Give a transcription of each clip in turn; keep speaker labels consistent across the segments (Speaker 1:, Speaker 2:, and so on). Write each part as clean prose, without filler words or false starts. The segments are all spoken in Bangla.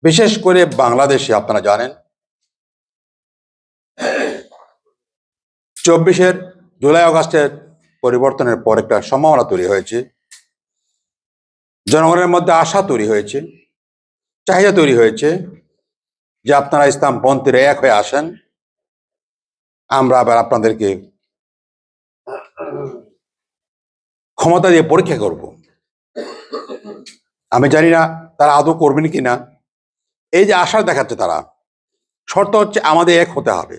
Speaker 1: বিশেষ করে বাংলাদেশে আপনারা জানেন 24 জুলাই আগস্টের পরিবর্তনের পর একটা সম্ভাবনা তৈরি হয়েছে, জনগণের মধ্যে আশা তৈরি হয়েছে, চাহিদা তৈরি হয়েছে যে আপনারা ইসলামপন্থীরা এক হয়ে আসেন, আমরা আবার আপনাদেরকে ক্ষমতা দিয়ে পরীক্ষা করব। আমি জানি না তারা আদৌ করবেন কিনা। এই যে আশা দেখাচ্ছে তারা, শর্ত হচ্ছে আমাদের এক হতে হবে।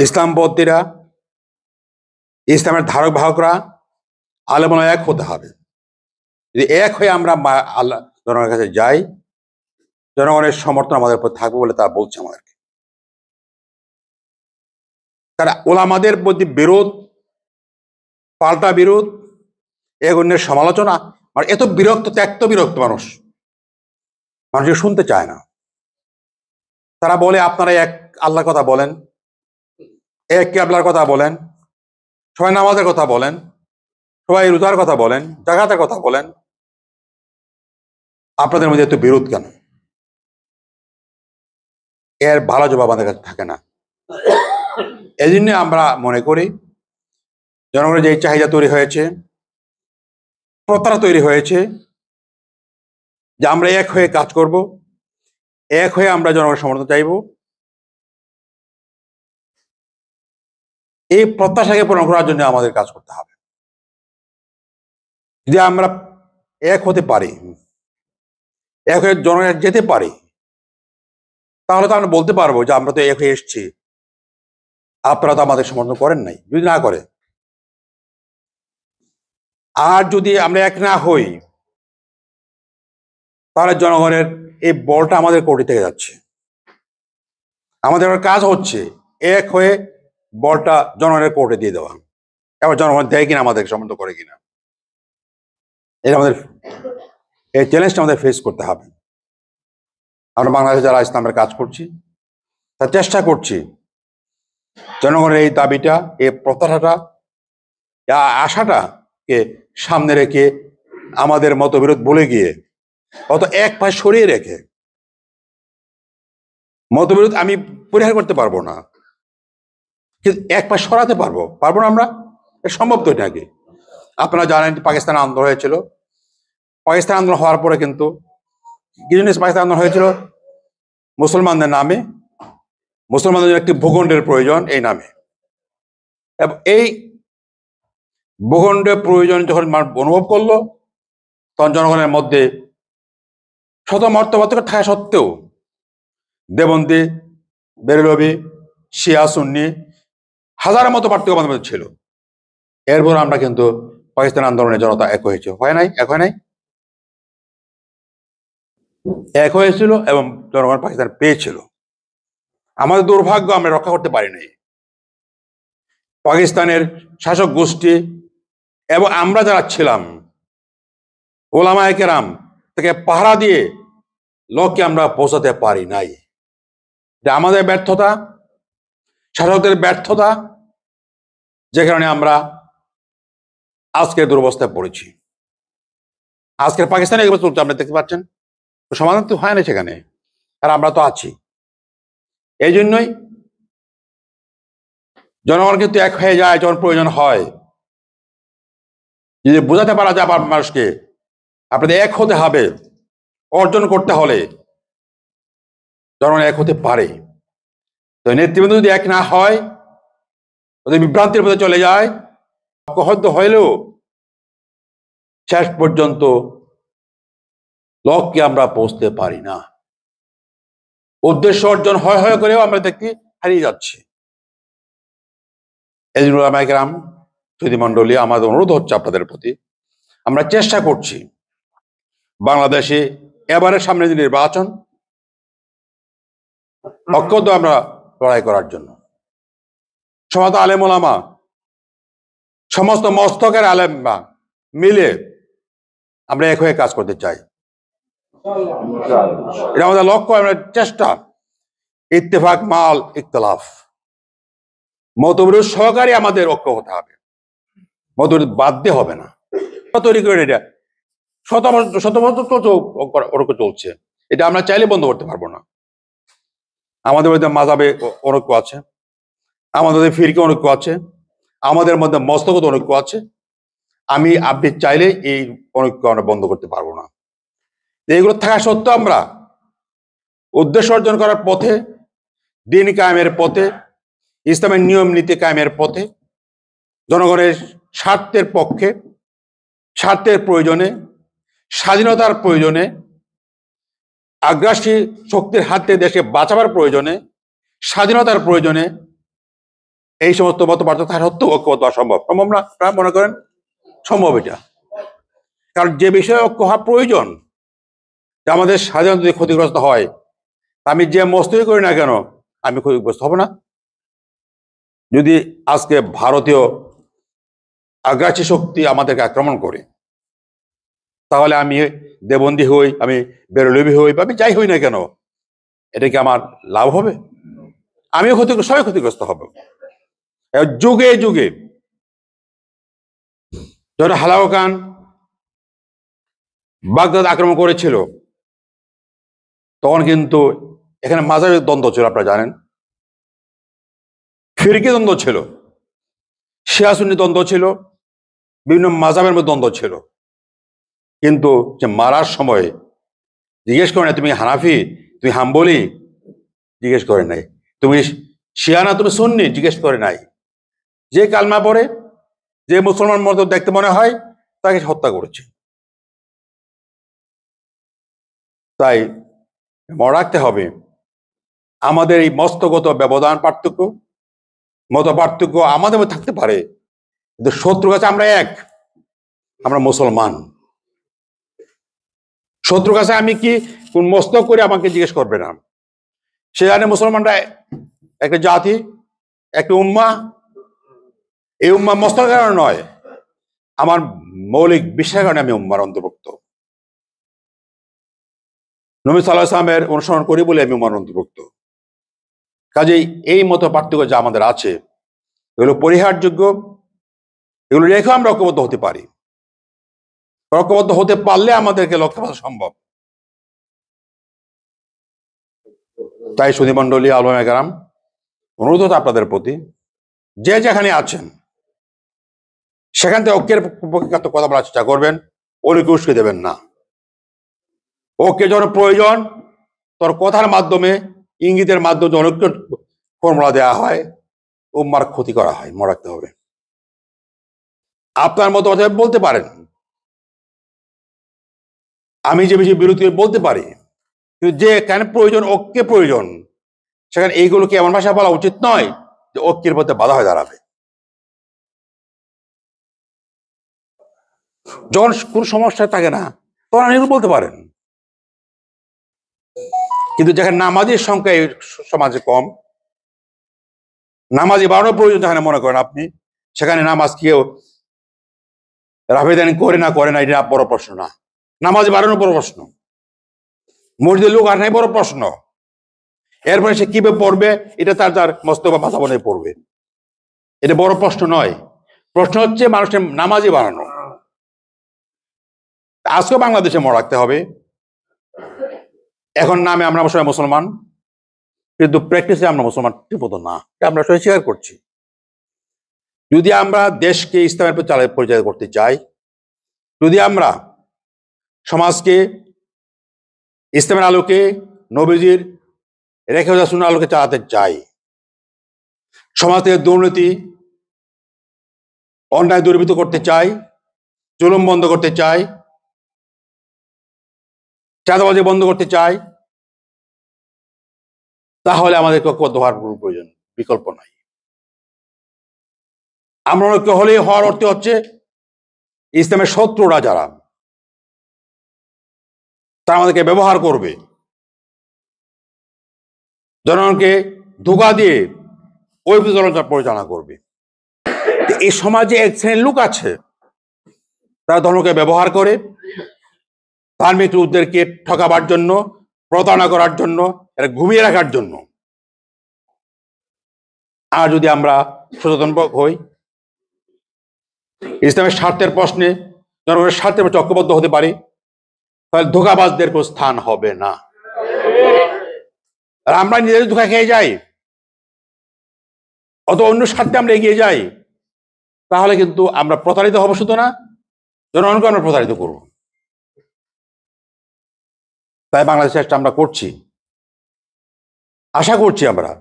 Speaker 1: ইসলামপন্থীরা, ইসলামের ধারক বাহকরা, আলেমরা এক হতে হবে। যদি এক হয়ে আমরা আল্লাহ জনগণের কাছে যাই, জনগণের সমর্থন আমাদের উপর থাকবে বলে তারা বলছে আমাদেরকে। তারা ওলামাদের প্রতি বিরোধ, পাল্টা বিরোধ, এক অন্যের সমালোচনা, মানে এত বিরক্ত, ত্যক্ত বিরক্ত মানুষ শুনতে চায় না। তারা বলে আপনারা এক আল্লাহর কথা বলেন, এক কিবলার কথা বলেন, সবাই নামাজের কথা বলেন, সবাই রোজার কথা বলেন, জাকাতের কথা বলেন, আপনাদের মধ্যে এত বিরোধ কেন? এর ভালো জবাব আমাদের কাছে থাকে না। এই জন্য আমরা মনে করি জনগণের যে চাহিদা তৈরি হয়েছে, প্রত্যাশা তৈরি হয়েছে যে আমরা এক হয়ে কাজ করব, এক হয়ে আমরা জনগণের সমর্থন চাইব, এই প্রত্যাশাকে পূরণ করার জন্য আমাদের কাজ করতে হবে। যদি আমরা এক হতে পারি, এক হয়ে জনগণের যেতে পারি, তাহলে তো আমরা বলতে পারবো যে আমরা তো এক হয়ে এসছি, আপনারা তো আমাদের সমর্থন করেন নাই। যদি না করে, আর যদি আমরা এক না হই, তাহলে জনগণের এই বলটা আমাদের কোর্টে থেকে যাচ্ছে। আমাদের কাজ হচ্ছে এক হয়ে বলটা জনগণের কোর্টে দিয়ে দেওয়া। এবার জনগণ দেয় কিনা, আমাদের সমর্থন করে কিনা, এটা আমাদের, এই চ্যালেঞ্জটা আমাদের ফেস করতে হবে। আমরা বাংলাদেশে যারা ইসলামের কাজ করছি, তার চেষ্টা করছি জনগণের এই দাবিটা, এই প্রত্যাশাটা, আশাটাকে সামনে রেখে আমাদের মতবিরোধ বলে গিয়ে অত এক পায়ে সরিয়ে রেখে, মতবিরোধ আমি পরিহার করতে পারবো না, কিন্তু এক পায়ে সরাতে পারবো না আমরা। সম্ভব তো এটা কি? আপনারা জানেন পাকিস্তান আন্দোলন হয়েছিল। পাকিস্তান আন্দোলন হওয়ার পরে কিন্তু কি জিনিস পাকিস্তান আন্দোলন হয়েছিল? মুসলমানদের নামে, মুসলমানদের একটি ভূখণ্ডের প্রয়োজন এই নামে। এবং এই ভূখণ্ডের প্রয়োজন যখন অনুভব করলো, তখন জনগণের মধ্যে শত মতপার্থক্য থাকা সত্ত্বেও দেবন্দী, বেরেলভি, শিয়া, সুন্নি, হাজারের মতো পার্থক্য আমাদের মধ্যে ছিল। এরপর আমরা কিন্তু পাকিস্তান আন্দোলনে জনতা এক হয়েছে, হয় নাই? এক হয় নাই? এক হয়েছিল এবং জনগণ পাকিস্তান পেয়েছিল। আমাদের দুর্ভাগ্য, আমরা রক্ষা করতে পারি নাই। পাকিস্তানের শাসক গোষ্ঠী এবং আমরা যারা ছিলাম, ওলামায়ে কেরাম থেকে পাহারা দিয়ে লক্ষ্যে আমরা পৌঁছাতে পারি নাই। এটা আমাদের ব্যর্থতা, শাসকদের ব্যর্থতা, যে কারণে আমরা আজকের দুরবস্থায় পড়েছি। আজকের পাকিস্তানে এগুলো চলছে, আপনি দেখতে পাচ্ছেন। সমাধান তো হয় না সেখানে, আর আমরা তো আছি। এই জন্যই জনগণ কিন্তু এক হয়ে যায় যখন প্রয়োজন হয়। যদি বোঝাতে পারা যায় মানুষকে আপনাদের এক হতে হবে, অর্জন করতে হলে জনগণ এক হতে পারে। তো নেতৃবৃন্দ যদি এক না হয়, যদি বিভ্রান্তির মধ্যে চলে যায়, হয়তো হইলেও শেষ পর্যন্ত লক্ষ্যে আমরা পৌঁছতে পারি না। উদ্দেশ্য অর্জন হয় করেও আমরা দেখি হারিয়ে যাচ্ছি। এই জন্য ওলামায়ে কেরাম, সুধী মণ্ডলী, আমাদের অনুরোধ হচ্ছে আপনাদের প্রতি, আমরা চেষ্টা করছি বাংলাদেশে এবারের সামনে যে নির্বাচন, ঐক্যবদ্ধ আমরা লড়াই করার জন্য সমস্ত আলেম ওলামা, সমস্ত মস্তকের আলেমরা মিলে আমরা এক হয়ে কাজ করতে চাই। এটা আমাদের লক্ষ্য, আমরা চেষ্টা। ইত্তেফাক মাল ইখতিলাফ, মতবিরোধ সহকারে আমাদের ঐক্য হতে হবে, মতবিরোধ বাদ দিয়ে হবে না। তৈরি করেন এটা শত বছর তো ঐক্য চলছে, এটা আমরা চাইলে বন্ধ করতে পারবো না। আমাদের মধ্যে মাযহাবে অনৈক্য আছে, আমাদের মধ্যে ফিরকি অনৈক্য আছে, আমাদের মধ্যে মস্তগত অনৈক্য আছে। আপনি চাইলে এই অনৈক্য আমরা বন্ধ করতে পারবো না। এইগুলো থাকা সত্ত্বেও আমরা উদ্দেশ্য অর্জন করার পথে, দিন কায়েমের পথে, ইসলামের নিয়ম নীতি কায়েমের পথে, জনগণের স্বার্থের পক্ষে, স্বার্থের প্রয়োজনে, স্বাধীনতার প্রয়োজনে, আগ্রাসী শক্তির হাত থেকে দেশকে বাঁচাবার প্রয়োজনে, স্বাধীনতার প্রয়োজনে এই সমস্ত মত পার্থক্য থাকা সত্ত্বেও ঐক্যবদ্ধ হওয়া সম্ভব না? আপনারা মনে করেন সম্ভব এটা? কারণ যে বিষয়ে ঐক্য হওয়া প্রয়োজন, যে আমাদের স্বাধীনতা যদি ক্ষতিগ্রস্ত হয়, আমি যে মস্তই করি না কেন আমি ক্ষতিগ্রস্ত হব না। যদি আজকে ভারতীয় আগ্রাসী শক্তি আমাদেরকে আক্রমণ করে, তাহলে আমি দেবন্দী হই, আমি বেরলবি হই, বা আমি যাই হই না কেন, এটা কি আমার লাভ হবে? আমিও সবাই ক্ষতিগ্রস্ত হব। যুগে যুগে যখন হালাকু খান বাগদাদ আক্রমণ করেছিল, তখন কিন্তু এখানে মাঝারি দ্বন্দ্ব ছিল, আপনারা জানেন। ফিরকি দ্বন্দ্ব ছিল, শিয়া সুন্নি দ্বন্দ্ব ছিল, বিভিন্ন মাযহাবের মধ্যে দ্বন্দ্ব ছিল। কিন্তু যে মারার সময় জিজ্ঞেস করে না তুমি হানাফি, তুমি হাম্বলি, জিজ্ঞেস করে নাই। তুমি শিয়া না তুমি সুন্নি, জিজ্ঞেস করে নাই। যে কালমা পড়ে, যে মুসলমান মতো দেখতে মনে হয়, তাকে হত্যা করেছে। তাই মনে রাখতে হবে, আমাদের এই মস্তগত ব্যবধান, পার্থক্য, মত পার্থক্য আমাদের মধ্যে থাকতে পারে, কিন্তু শত্রুর কাছে আমরা এক, আমরা মুসলমান। শত্রুর কাছে আমি কি কোন মস্তক করে আমাকে জিজ্ঞেস করবে না। সে জানে মুসলমানরা একটা জাতি, একটা উম্মাহ। এই উম্মাহ মস্তকের কারণে নয়, আমার মৌলিক বিশ্বাসের কারণে আমি উম্মার অন্তর্ভুক্ত। নবী সাল্লাল্লাহু আলাইহি ওয়াসাল্লামের অনুসরণ করি বলে আমি উম্মার অন্তর্ভুক্ত। কাজেই এই মত পার্থক্য যা আমাদের আছে, এগুলো পরিহারযোগ্য। এগুলো রেখেও আমরা ঐক্যবদ্ধ হতে পারি। ঐক্যবদ্ধ হতে পারলে আমাদেরকে লক্ষ্যে পৌঁছা সম্ভব। তাই সুধী মণ্ডলী, আলেমে কেরাম, অনুরোধ হতো আপনাদের প্রতি, যে যেখানে আছেন সেখান থেকে ঐক্যের পক্ষে কথা বলার চেষ্টা করবেন, ওকে উস্কে দেবেন না। ওকে যখন প্রয়োজন, তোর কথার মাধ্যমে, ইঙ্গিতের মাধ্যমে অনৈক্য ফর্মুলা দেওয়া হয়, উম্মার ক্ষতি করা হয়, মনে রাখতে হবে। আপনার মতো বলতে পারেন, আমি যে বেশি বিরোধী বলতে পারি, কিন্তু যে কেন প্রয়োজন, ঐক্যে প্রয়োজন, সেখানে এইগুলোকে এমন ভাষা বলা উচিত নয় যে ঐক্যের মধ্যে বাধা হয়ে দাঁড়াবে। যখন কোন সমস্যা থাকে না, তখন আপনি বলতে পারেন। কিন্তু যেখানে নামাজের সংখ্যা এই সমাজে কম, নামাজি বাড়ানোর প্রয়োজন যেখানে মনে করেন আপনি, সেখানে নামাজ কেউ রাফেদানি করে না এটা বড় প্রশ্ন না। নামাজ বাড়ানোর বড় প্রশ্ন, মসজিদের লোক আর নাই বড় প্রশ্ন। এরপরে সে কিভাবে পড়বে, এটা তার মস্ত বা মাথা বনে পড়বে, এটা বড় প্রশ্ন নয়। প্রশ্ন হচ্ছে মানুষের নামাজি বানানো। আজকে বাংলাদেশে মনে রাখতে হবে, এখন নামে আমরা সবাই মুসলমান, কিন্তু প্র্যাকটিসে আমরা মুসলমান ঠিকমতো না, আমরা সবাই স্বীকার করছি। যদি আমরা দেশকে ইসলামের প্রতি পরিচালিত করতে চাই, যদি আমরা সমাজকে ইসলামের আলোকে, নবীজির রেখে যাওয়া সুন্নাহর আলোকে চালাতে চাই, সমাজ থেকে দুর্নীতি, অন্যায় দূরীভূত করতে চাই, জুলুম বন্ধ করতে চাই, চাঁদাবাজি বন্ধ করতে চাই, তাহলে আমাদেরকে ঐক্যবদ্ধ হওয়ার প্রয়োজন, বিকল্প নাই। আমরা ঐক্য হলেই হওয়ার অর্থ হচ্ছে ইসলামের শত্রুরা যারা, তারা আমাদেরকে ব্যবহার করবে, জনগণকে ধোঁকা দিয়ে ওই পরিচালনা করবে। এই সমাজে এক শ্রেণীর লোক আছে, তারা ধর্মকে ব্যবহার করে ধার্মিক লোকদেরকে ঠকাবার জন্য, প্রতারণা করার জন্য, এটা ঘুমিয়ে রাখার জন্য। আর যদি আমরা সচেতন হই, ইসলামের স্বার্থের প্রশ্নে, জনগণের স্বার্থের প্রতি ঐক্যবদ্ধ হতে পারি, তাহলে ধোঁকাবাজদের কোনো স্থান হবে না। আর আমরা নিজেদের ধোঁকা খেয়ে যাই, অত অন্য স্বার্থে আমরা এগিয়ে যাই, তাহলে কিন্তু আমরা প্রতারিত হব, শুধু না জনগণকে আমরা প্রতারিত করব। তাই বাংলাদেশে চেষ্টা আমরা করছি, আশা করছি আমরা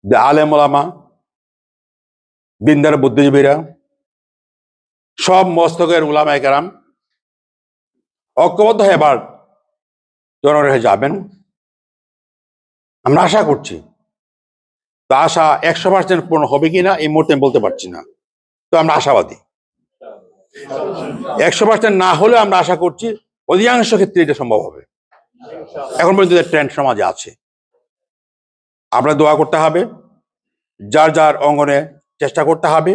Speaker 1: যে আলেম ওলামা, দিনদার বুদ্ধিজীবীরা, সব মস্তকের উলামায়ে কেরাম ঐক্যবদ্ধ হয়ে এবার জনগণের যাবেন, আমরা আশা করছি। তো আশা 100% পূর্ণ হবে কিনা এই মুহূর্তে আমি বলতে পারছি না, তো আমরা আশাবাদী। 100% না হলেও আমরা আশা করছি অধিকাংশ ক্ষেত্রে এটা সম্ভব হবে। এখন পর্যন্ত ট্রেন্ড সমাজে আছে, আপনার দোয়া করতে হবে, যার যার অঙ্গনে চেষ্টা করতে হবে,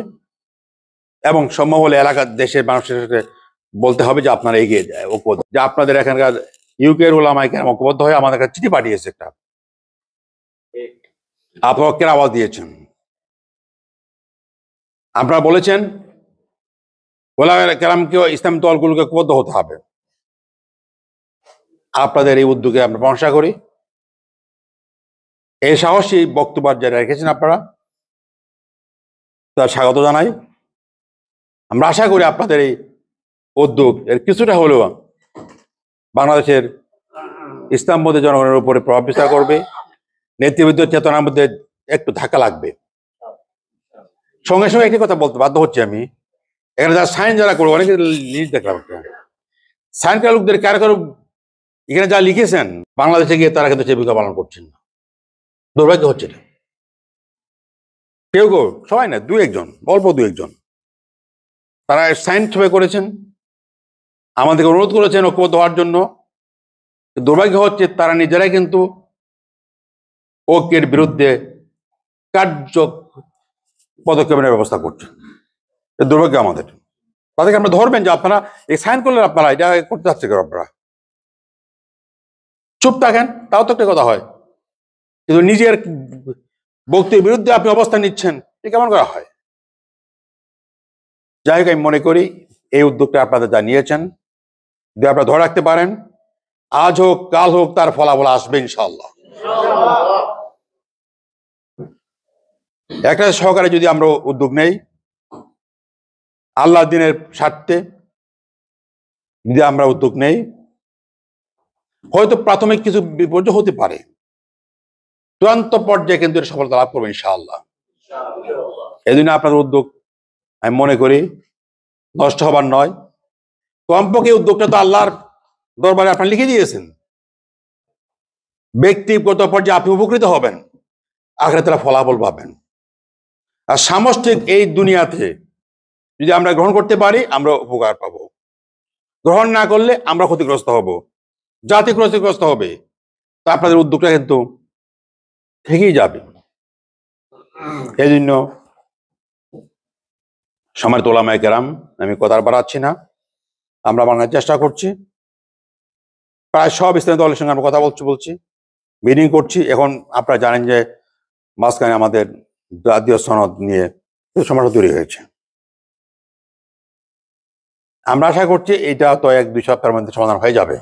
Speaker 1: এবং সম্ভব হলে এলাকার দেশের মানুষের সাথে বলতে হবে যে আপনারা এগিয়ে যায় ঐক্যবদ্ধ, যে আপনাদের এখানকার ইউকের ওলামায়ে কেরাম ঐক্যবদ্ধ হয়ে আমাদের কাছে চিঠি পাঠিয়েছে একটা, আপনারা কেন আওয়াজ দিয়েছেন, আপনারা বলেছেন ওলামায়ে কেরামকেও ইসলাম দলগুলোকে ঐক্যবদ্ধ হতে হবে। আপনাদের এই উদ্যোগে আমরা প্রশংসা করি, এই সাহসী বক্তব্য যারা রেখেছেন আপনারা, তার স্বাগত জানাই। আমরা আশা করি আপনাদের এই উদ্যোগ এর কিছুটা হলেও বাংলাদেশের ইসলামপন্থী জনগণের উপরে প্রভাব বিস্তার করবে, নেতৃবৃন্দ চেতনার মধ্যে একটু ধাক্কা লাগবে। সঙ্গে সঙ্গে একটি কথা বলতে বাধ্য হচ্ছে আমি, এখানে যারা সাইন যারা করবো, অনেকে লিস্ট দেখলাম, সাইন করা লোকদের কারো কারো এখানে যা লিখেছেন বাংলাদেশে গিয়ে তারা কিন্তু সে ভূমিকা পালন করছেন না, দুর্ভাগ্য হচ্ছে এটা। কেউ কেউ, সবাই না, দু একজন, অল্প দু একজন তারা সাইন ছবি করেছেন, আমাদেরকে অনুরোধ করেছেন ঐক্যবদ্ধ হওয়ার জন্য। দুর্ভাগ্য হচ্ছে তারা নিজেরাই কিন্তু ঐক্যের বিরুদ্ধে কার্য পদক্ষেপ নেওয়ার ব্যবস্থা করছেন। দুর্ভাগ্য আমাদের। তাদেরকে আমরা ধরবেন যে আপনারা এই সাইন করলেন, আপনারা এটা করতে চাচ্ছে কেন, আপনারা চুপ থাকেন, তাও তো একটা কথা হয়, কিন্তু নিজের বক্তব্যের বিরুদ্ধে আপনি অবস্থান নিচ্ছেন, এটা কেমন করা হয়? যাই হোক, আমি মনে করি এই উদ্যোগটা আপনাদের যা নিয়েছেন, যদি আপনারা ধরে রাখতে পারেন, আজ হোক কাল হোক তার ফলাফল আসবে ইনশাআল্লাহ। একটা সহকারে যদি আমরা উদ্যোগ নেই, আল্লাহ দিনের স্বার্থে যদি আমরা উদ্যোগ নেই, হয়তো প্রাথমিক কিছু বিপর্যয় হতে পারে, চূড়ান্ত পর্যায়ে কিন্তু সফলতা লাভ করবো ইনশাআল্লাহ। এই জন্য আপনাদের উদ্যোগ আমি মনে করি নষ্ট হবার নয়, কমপক্ষে উদ্যোগটা তো আল্লাহর দরবারে আপনারা লিখে দিয়েছেন, ব্যক্তিগত পর্যায়ে আপনি উপকৃত হবেন, আখিরাতে ফলাফল পাবেন। আর সামষ্টিক এই দুনিয়াতে যদি আমরা গ্রহণ করতে পারি, আমরা উপকার পাবো, গ্রহণ না করলে আমরা ক্ষতিগ্রস্ত হব, জাতি ক্ষতিগ্রস্ত হবে। তা আপনাদের উদ্যোগটা কিন্তু থেকেই যাবে। এই জন্য সম্মানিত উলামায়ে কেরাম, আমি কথা বাড়াচ্ছি না, আমরা বাংলার চেষ্টা করছি, প্রায় সব ইসলামী দলের সঙ্গে আমরা কথা বলছি, মিটিং করছি। এখন আপনারা জানেন যে মাঝখানে আমাদের জাতীয় সনদ নিয়ে সমস্যা তৈরি হয়েছে, আমরা আশা করছি এটা তো 1-2 সপ্তাহের মধ্যে সমাধান হয়ে যাবে।